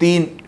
3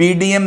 PDM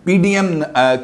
PDM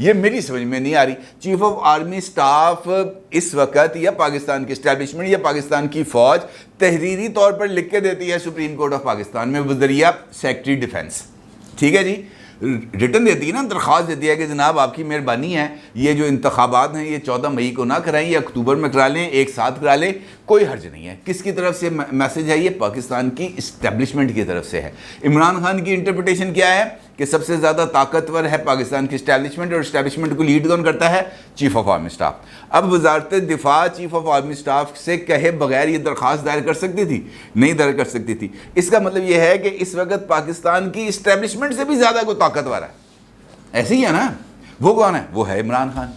یہ میری سمجھ میں نہیں آ رہی. چیف آف آرمی سٹاف اس وقت یا پاکستان کی اسٹیبلشمنٹ یا پاکستان کی فوج تحریری طور پر لکھ کے دیتی ہے سپریم کورٹ آف پاکستان میں بذریعہ سیکرٹری ڈیفنس. ٹھیک ہے جی, ریٹن دیتی ہے نا, درخواست دیتی ہے کہ جناب آپ کی مہربانی ہے, یہ جو انتخابات ہیں یہ 14 مئی کو نہ کرائیں, یا اکتوبر میں کرا لیں, ایک ساتھ کرا لیں, کوئی حرج نہیں ہے. کس کی طرف سے میسج ہے؟ یہ پاکستان کی اسٹیبلشمنٹ کی طرف سے ہے. عمران خان کی انٹرپریٹیشن کیا ہے کہ سب سے زیادہ طاقتور ہے پاکستان کی اسٹیبلشمنٹ, اور اسٹیبلشمنٹ کو لیڈ کون کرتا ہے؟ Chief of army staff. اب وزارت دفاع چیف آف آرمی سٹاف سے کہے بغیر یہ درخواست دائر کر سکتی تھی؟ نہیں دائر کر سکتی تھی. اس کا مطلب یہ ہے کہ اس وقت پاکستان کی اسٹیبلشمنٹ سے بھی زیادہ کوئی طاقتور ہے. ایسے ہی ہے نا. وہ کون ہے؟ وہ ہے عمران خان,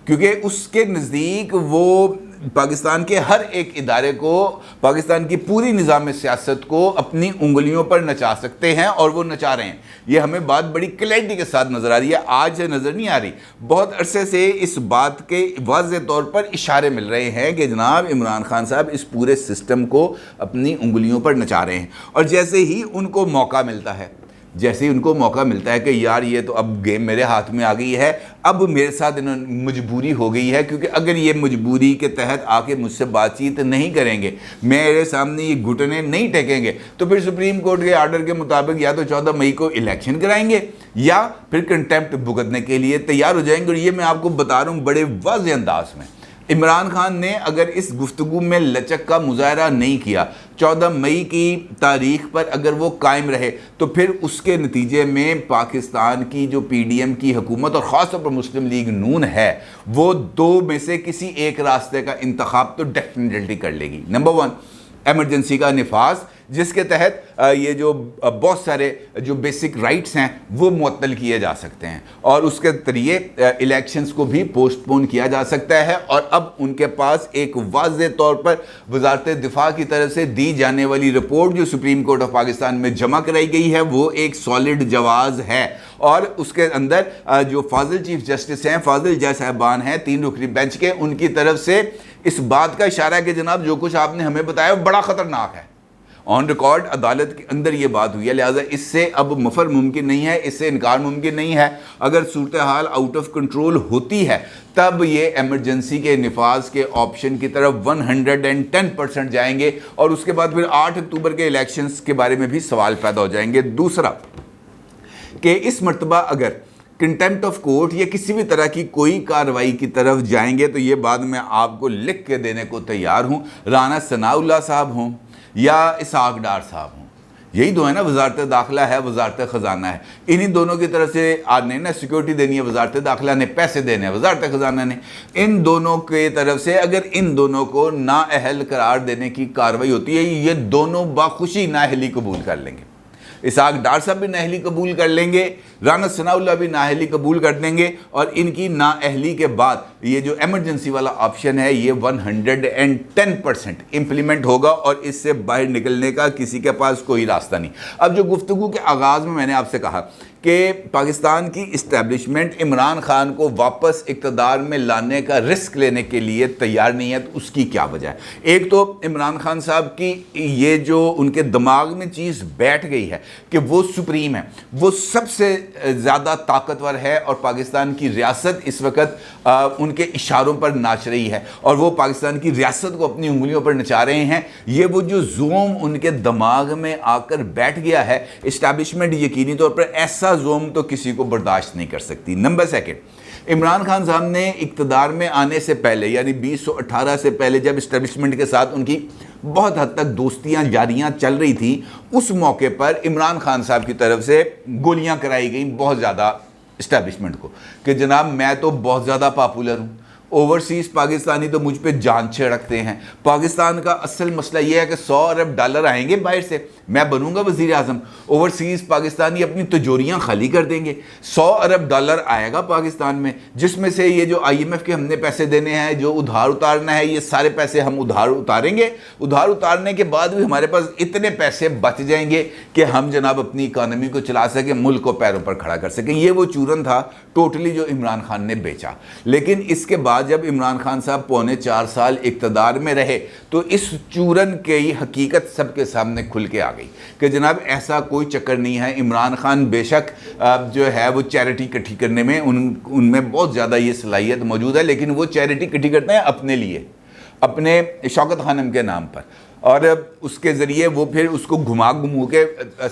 کیونکہ اس کے نزدیک وہ پاکستان کے ہر ایک ادارے کو, پاکستان کی پوری نظام سیاست کو اپنی انگلیوں پر نچا سکتے ہیں, اور وہ نچا رہے ہیں. یہ ہمیں بات بڑی کلیئرٹی کے ساتھ نظر آ رہی ہے, آج سے نظر نہیں آ رہی. بہت عرصے سے اس بات کے واضح طور پر اشارے مل رہے ہیں کہ جناب عمران خان صاحب اس پورے سسٹم کو اپنی انگلیوں پر نچا رہے ہیں. اور جیسے ہی ان کو موقع ملتا ہے, جیسے ہی ان کو موقع ملتا ہے کہ یار یہ تو اب گیم میرے ہاتھ میں آ گئی ہے, اب میرے ساتھ مجبوری ہو گئی ہے, کیونکہ اگر یہ مجبوری کے تحت آ کے مجھ سے بات چیت نہیں کریں گے, میرے سامنے یہ گھٹنے نہیں ٹیکیں گے, تو پھر سپریم کورٹ کے آرڈر کے مطابق یا تو 14 مئی کو الیکشن کرائیں گے یا پھر کنٹیمپٹ بھگتنے کے لیے تیار ہو جائیں گے. اور یہ میں آپ کو بتا رہا ہوں بڑے واضح انداز میں. عمران خان نے اگر اس گفتگو میں لچک کا مظاہرہ نہیں کیا, 14 مئی کی تاریخ پر اگر وہ قائم رہے, تو پھر اس کے نتیجے میں پاکستان کی جو پی ڈی ایم کی حکومت اور خاص طور پر مسلم لیگ نون ہے, وہ دو میں سے کسی ایک راستے کا انتخاب تو ڈیفینیٹلی کر لے گی. نمبر 1, ایمرجنسی کا نفاذ, جس کے تحت یہ جو بہت سارے جو بیسک رائٹس ہیں وہ معطل کیے جا سکتے ہیں, اور اس کے ذریعے الیکشنز کو بھی پوسٹ پون کیا جا سکتا ہے. اور اب ان کے پاس ایک واضح طور پر وزارت دفاع کی طرف سے دی جانے والی رپورٹ جو سپریم کورٹ آف پاکستان میں جمع کرائی گئی ہے, وہ ایک سالڈ جواز ہے. اور اس کے اندر جو فاضل چیف جسٹس ہیں, فاضل جج صاحبان ہیں 3 رکنی بینچ کے, ان کی طرف سے اس بات کا اشارہ ہے کہ جناب جو کچھ آپ نے ہمیں بتایا وہ بڑا خطرناک ہے. آن ریکارڈ عدالت کے اندر یہ بات ہوئی ہے, لہٰذا اس سے اب مفر ممکن نہیں ہے, اس سے انکار ممکن نہیں ہے. اگر صورتحال آؤٹ آف کنٹرول ہوتی ہے تب یہ ایمرجنسی کے نفاذ کے آپشن کی طرف 110% جائیں گے, اور اس کے بعد پھر 8 اکتوبر کے الیکشنز کے بارے میں بھی سوال پیدا ہو جائیں گے. دوسرا کہ اس مرتبہ اگر کنٹیمپٹ آف کورٹ یا کسی بھی طرح کی کوئی کارروائی کی طرف جائیں گے, تو یہ بات میں آپ کو لکھ کے دینے کو تیار ہوں. رانا ثناء اللہ صاحب ہوں یا اسحاق ڈار صاحب ہوں, یہی دو ہے نا, وزارت داخلہ ہے, وزارت خزانہ ہے, انہی دونوں کی طرف سے آنے نا سیکورٹی دینی ہے وزارت داخلہ نے, پیسے دینے ہیں وزارت خزانہ نے. ان دونوں کی طرف سے اگر ان دونوں کو نااہل قرار دینے کی کارروائی ہوتی ہے, یہ دونوں باخوشی نااہلی قبول کر لیں گے. اسحاق ڈار صاحب بھی نااہلی قبول کر لیں گے, رانا ثناء اللہ بھی نااہلی قبول کر دیں گے, اور ان کی نااہلی کے بعد یہ جو ایمرجنسی والا آپشن ہے یہ 110% امپلیمنٹ ہوگا, اور اس سے باہر نکلنے کا کسی کے پاس کوئی راستہ نہیں. اب جو گفتگو کے آغاز میں نے آپ سے کہا کہ پاکستان کی اسٹیبلشمنٹ عمران خان کو واپس اقتدار میں لانے کا رسک لینے کے لیے تیار نہیں ہے, تو اس کی کیا وجہ ہے؟ ایک تو عمران خان صاحب کی یہ جو ان کے دماغ میں چیز بیٹھ گئی ہے کہ وہ سپریم ہے, وہ سب سے زیادہ طاقتور ہے, اور پاکستان کی ریاست اس وقت ان کے اشاروں پر ناچ رہی ہے, اور وہ پاکستان کی ریاست کو اپنی انگلیوں پر نچا رہے ہیں. یہ وہ جو زوم ان کے دماغ میں آ کر بیٹھ گیا ہے, اسٹیبلشمنٹ یقینی طور پر ایسا زوم تو کسی کو برداشت نہیں کر سکتی. نمبر 2, عمران خان صاحب نے اقتدار میں آنے سے پہلے یعنی 2018 سے پہلے جب اسٹیبلشمنٹ کے ساتھ ان کی بہت حد تک دوستیاں جاریاں چل رہی تھیں, اس موقع پر عمران خان صاحب کی طرف سے گولیاں کرائی گئیں بہت زیادہ اسٹیبلشمنٹ کو کہ جناب میں تو بہت زیادہ پاپولر ہوں, اوورسیز پاکستانی تو مجھ پہ جان چھڑکتے ہیں. پاکستان کا اصل مسئلہ یہ ہے کہ $100 ارب آئیں گے باہر سے, میں بنوں گا وزیر اعظم, اوورسیز پاکستانی اپنی تجوریاں خالی کر دیں گے, $100 ارب آئے گا پاکستان میں, جس میں سے یہ جو IMF کے ہم نے پیسے دینے ہیں, جو ادھار اتارنا ہے, یہ سارے پیسے ہم ادھار اتاریں گے. ادھار اتارنے کے بعد بھی ہمارے پاس اتنے پیسے بچ جائیں گے کہ ہم جناب اپنی اکانومی کو چلا سکیں, ملک کو پیروں پر کھڑا کر سکیں. یہ وہ چورن تھا ٹوٹلی جو عمران خان نے بیچا. لیکن اس کے بعد جب عمران خان صاحب 4.25 سال اقتدار میں رہے, تو اس چورن کی حقیقت سب کے سامنے کھل کے آ آ گئی کہ جناب ایسا کوئی چکر نہیں ہے. عمران خان بے شک جو ہے وہ چیریٹی اکٹھی کرنے میں ان میں بہت زیادہ یہ صلاحیت موجود ہے, لیکن وہ چیریٹی اکٹھی کرتے ہیں اپنے لیے, اپنے شوکت خانم کے نام پر, اور اس کے ذریعے وہ پھر اس کو گھما کے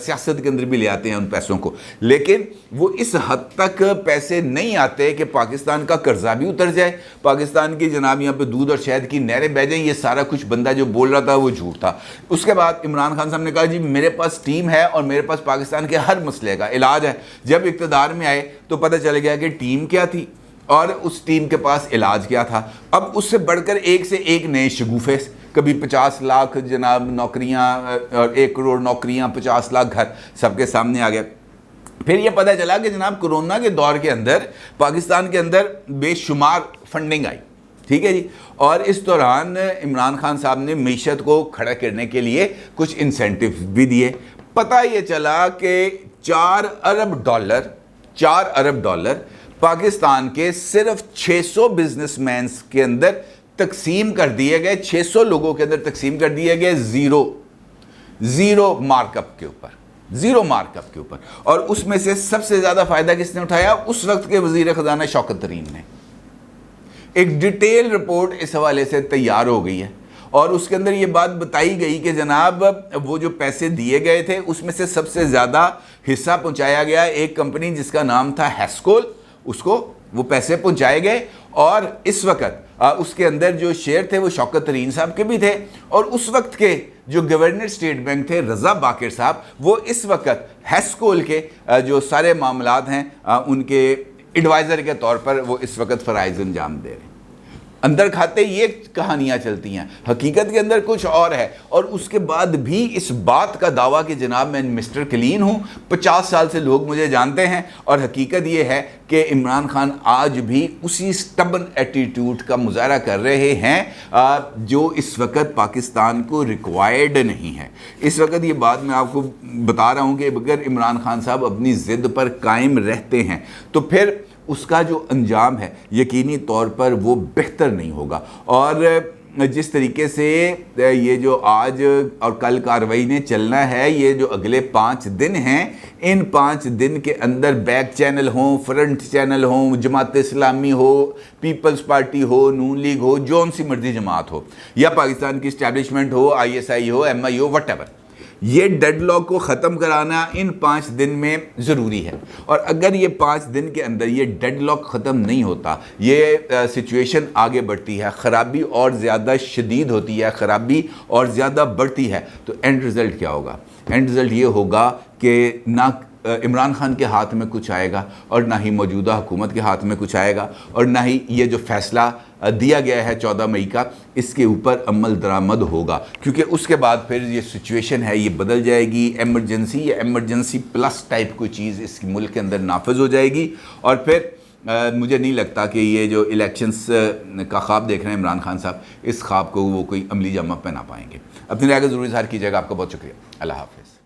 سیاست کے اندر بھی لے آتے ہیں ان پیسوں کو. لیکن وہ اس حد تک پیسے نہیں آتے کہ پاکستان کا قرضہ بھی اتر جائے, پاکستان کی جناب یہاں پہ دودھ اور شہد کی نہریں بہہ جائیں. یہ سارا کچھ بندہ جو بول رہا تھا وہ جھوٹ تھا. اس کے بعد عمران خان صاحب نے کہا جی میرے پاس ٹیم ہے اور میرے پاس پاکستان کے ہر مسئلے کا علاج ہے. جب اقتدار میں آئے تو پتہ چل گیا کہ ٹیم کیا تھی اور اس ٹیم کے پاس علاج کیا تھا. اب اس سے بڑھ کر ایک سے ایک نئے شگوفے, کبھی 50 لاکھ جناب نوکریاں اور 1 کروڑ نوکریاں, 50 لاکھ گھر سب کے سامنے آ گئے. پھر یہ پتہ چلا کہ جناب کرونا کے دور کے اندر پاکستان کے اندر بے شمار فنڈنگ آئی, ٹھیک ہے جی, اور اس دوران عمران خان صاحب نے معیشت کو کھڑا کرنے کے لیے کچھ انسینٹو بھی دیے. پتہ یہ چلا کہ 4 ارب ڈالر پاکستان کے صرف 600 بزنس مینز کے اندر تقسیم کر دیے گئے, 600 لوگوں کے اندر تقسیم کر دیے گئے زیرو مارک اپ کے اوپر. اور اس میں سے سب سے زیادہ فائدہ کس نے اٹھایا؟ اس وقت کے وزیر خزانہ شوکت ترین نے. ایک ڈیٹیل رپورٹ اس حوالے سے تیار ہو گئی ہے اور اس کے اندر یہ بات بتائی گئی کہ جناب وہ جو پیسے دیے گئے تھے اس میں سے سب سے زیادہ حصہ پہنچایا گیا ایک کمپنی جس کا نام تھا ہیسکول, اس کو وہ پیسے پہنچائے گئے. اور اس وقت اس کے اندر جو شیئر تھے وہ شوکت ترین صاحب کے بھی تھے, اور اس وقت کے جو گورنر اسٹیٹ بینک تھے رضا باقر صاحب, وہ اس وقت ہیسکول کے جو سارے معاملات ہیں ان کے ایڈوائزر کے طور پر وہ اس وقت فرائض انجام دے رہے ہیں. اندر کھاتے یہ کہانیاں چلتی ہیں, حقیقت کے اندر کچھ اور ہے. اور اس کے بعد بھی اس بات کا دعویٰ کہ جناب میں مسٹر کلین ہوں, 50 سال سے لوگ مجھے جانتے ہیں, اور حقیقت یہ ہے کہ عمران خان آج بھی اسی سٹبن ایٹیٹیوڈ کا مظاہرہ کر رہے ہیں جو اس وقت پاکستان کو ریکوائرڈ نہیں ہے. اس وقت یہ بات میں آپ کو بتا رہا ہوں کہ اگر عمران خان صاحب اپنی ضد پر قائم رہتے ہیں تو پھر اس کا جو انجام ہے یقینی طور پر وہ بہتر نہیں ہوگا. اور جس طریقے سے یہ جو آج اور کل کارروائی نے چلنا ہے, یہ جو اگلے 5 دن ہیں, ان 5 دن کے اندر بیک چینل ہوں, فرنٹ چینل ہوں, جماعت اسلامی ہو, پیپلز پارٹی ہو, نون لیگ ہو, جون سی مرضی جماعت ہو, یا پاکستان کی establishment who, ISI who, MI who, what ever, یہ ڈیڈ لاک کو ختم کرانا ان 5 دن میں ضروری ہے. اور اگر یہ 5 دن کے اندر یہ ڈیڈ لاک ختم نہیں ہوتا, یہ سچویشن آگے بڑھتی ہے, خرابی اور زیادہ شدید ہوتی ہے, خرابی اور زیادہ بڑھتی ہے, تو اینڈ رزلٹ کیا ہوگا؟ اینڈ رزلٹ یہ ہوگا کہ نہ عمران خان کے ہاتھ میں کچھ آئے گا اور نہ ہی موجودہ حکومت کے ہاتھ میں کچھ آئے گا, اور نہ ہی یہ جو فیصلہ دیا گیا ہے 14 مئی کا اس کے اوپر عمل درآمد ہوگا. کیونکہ اس کے بعد پھر یہ سچویشن ہے یہ بدل جائے گی, ایمرجنسی یا ایمرجنسی پلس ٹائپ کوئی چیز اس ملک کے اندر نافذ ہو جائے گی, اور پھر مجھے نہیں لگتا کہ یہ جو الیکشنز کا خواب دیکھ رہے ہیں عمران خان صاحب, اس خواب کو وہ کوئی عملی جامہ پہنا پائیں گے. اپنی رائے کا ضرور اظہار کیجیے گا. آپ کا بہت شکریہ. اللہ حافظ.